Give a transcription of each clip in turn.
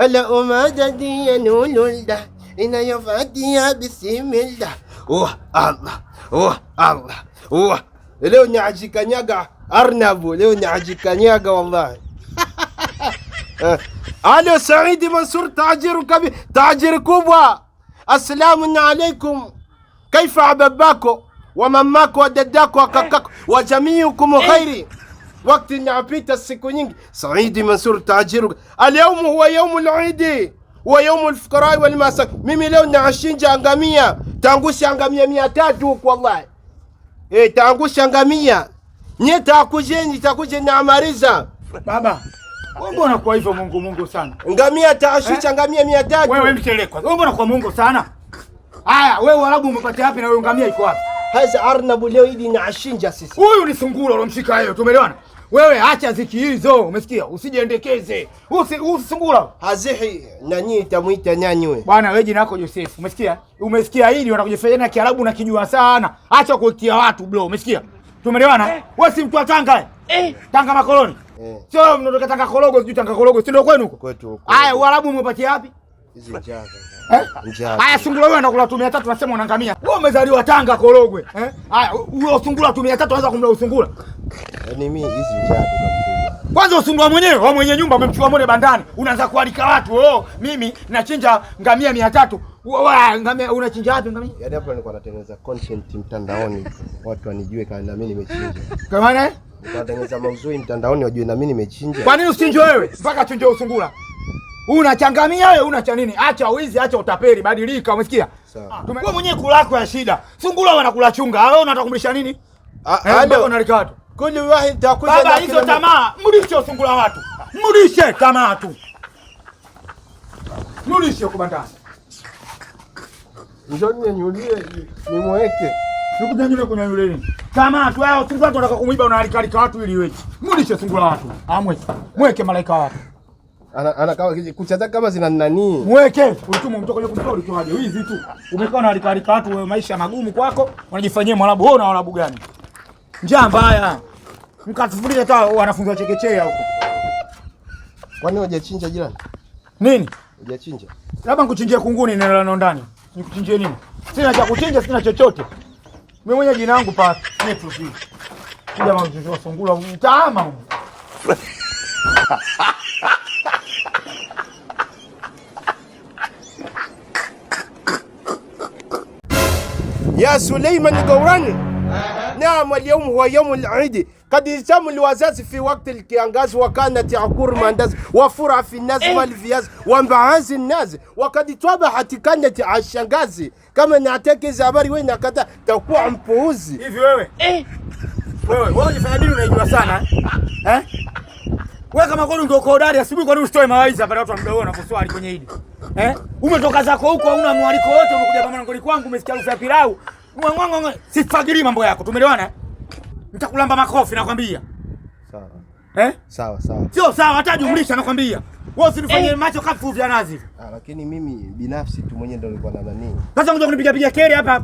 ala umadadi yanulullah inayofatia bismillah. Allah Allah. Leo nyajikanyaga Arnabu, leo nyajikanyaga wallahi. Alo Saidi Mansur, tajiri kubwa. Assalamu alaikum. Kaifa babako wa mamako wa dadako wa kakako wa jamiukum khairi. Wakati napita siku nyingi. Saidi Mansur tajiru. Al-yawm huwa yawm al-Eid. Huwa yawm al-fuqara wal masakin. Mimi leo naashinja ngamia. Taangusha ngamia 300 huko wallahi. Taangusha ngamia. Nye takuje na amariza. Baba, wewe mbona kwa hivyo Mungu sana? Ngamia taashisha ngamia 300. Wewe mchelekwa. Wewe mbona kwa Mungu sana? Haya, wewe Waarabu umepata wapi na wewe ngamia iko wapi? Haza Arnabu leo hili naashinja sisi. Huyu ni sungura ulomshika yeye, tumeelewana? Wewe acha ziki hizo, umesikia? Usijiendekeze. Usungura. Hazihi nani tamuita nani wewe? Bwana wewe jina lako Joseph, umesikia? Umesikia hili wanakujifanya na Kiarabu na kijua sana. Acha kuitia watu bro, umesikia? Tumeelewana? Wewe si mtu wa Tanga Tanga makoloni. Sio mnatoka Tanga Korogo, sijui Tanga Korogo, si ndio kwenu huko? Kwetu. Haya, Waarabu umepatia wapi? Hizi njaka. Njaka. Haya, sungura wewe anakula 300 unasema unangamia. Wewe umezaliwa Tanga Korogwe, Haya, huyo sungura 300 anaweza kumla usungura. Yaani mimi hizi njaka tukamkuja. Kwanza usungura mwenyewe, wewe mwenye nyumba umemchukua mole bandani, unaanza kualika watu, mimi nachinja ngamia 300. Wewe ngamia unachinja wapi ngamia? Yaani hapo nilikuwa natengeneza content mtandaoni, watu wanijue kama na mimi nimechinja. Kwa maana natengeneza mauzui mtandaoni wajue na mimi nimechinja. Kwa nini usichinje wewe? Mpaka chinje usungura. Unachangamia wewe, unacha nini? Acha wizi, acha utapeli, badilika, umesikia? Sawa. Wewe mwenyewe kula yako ya shida. Sungura wanakula chunga. Wewe unataka kumlisha nini? Ndio unalika watu. Kuli wahid takuja baba hizo tamaa, mlishe sungura watu. Mlishe tamaa tu. Mlishe kubandani. Njoni nyulie nimweke. Nikujanyule kunyanyule nini? Tamaa tu wao, sungura watu wanataka kumuiba, unaalikaalika watu ili wewe. Mlishe sungura watu. Amweke. Mweke malaika watu. Anakawa kuchaza kama zina nani? Mweke. Ulituma mtoka kule kumtoa ulitoaje? Hizi tu. Umekaa na alikalika watu, wewe maisha magumu kwako, unajifanyia Mwarabu. Wewe una Waarabu gani? Njaa mbaya. Mkatufulia hata wanafunzi wa chekechea huko. Kwani hujachinja jirani? Nini? Hujachinja? Labda nikuchinjie kunguni neno ndani. Nikuchinjie nini? Sina cha kuchinja, sina chochote. Mimi mwenye jina langu pa Metro hii. Kija mwanzo wa sungura mtaama. يا سليمان القوراني نعم اليوم هو يوم العيد قد يتم الوزاز في وقت الكيانغاز وكانت عقور مانداز وفرع في الناس والفياز وانبعاز الناس وقد اتوضحت كانت عالشانغازي كما نعتكز habari wewe nakata takuwa mpuuzi hivi wewe wewe unafanya nini unajua sana wewe kama kwani ndio kodari asubuhi kwani usitoe mawaidha pale watu wamdao na kuswali kwenye hili umetoka zako huko hauna mwaliko wote umekuja kama ngoli kwangu umesikia harufu ya pilau sifagili mambo yako tumeelewana nitakulamba makofi nakwambia sawa sio sawa hata jumlisha nakwambia wewe usinifanyie macho kafu vya nazi lakini mimi binafsi tu mwenyewe ndio nilikuwa na nani sasa unataka kunipiga keri hapa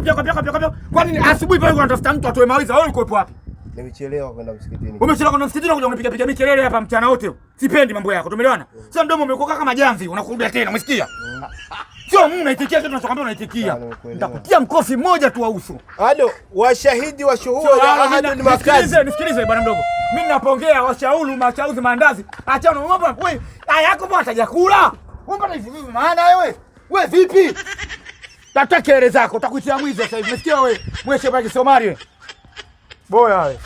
kwa nini asubuhi pale unatafuta mtu atoe mawaidha wewe uko wapi? Nimechelewa kwenda msikitini. Umechelewa kwenda msikitini kuja kunipiga mikelele hapa mchana wote. Sipendi mambo yako. Tumeelewana? Sasa mdomo umekoka kama jamvi, unakurudia tena, umesikia? Sio unaitikia kitu tunachokwambia unaitikia. Nitakutia mkofi mmoja tu wa uso. Halo, washahidi wa shuhudi ahadul makazi. Nisikilize bwana mdogo. Mimi ninapongea washauri machauzi maandazi. Achana na mambo wewe. Yako bwana atajakula. Mbona hivi maana wewe? Wewe vipi? Tafuta kere zako, utakuitia mwizi sasa hivi. Umesikia wewe? Mweshe baki Somali wewe. Boya wewe.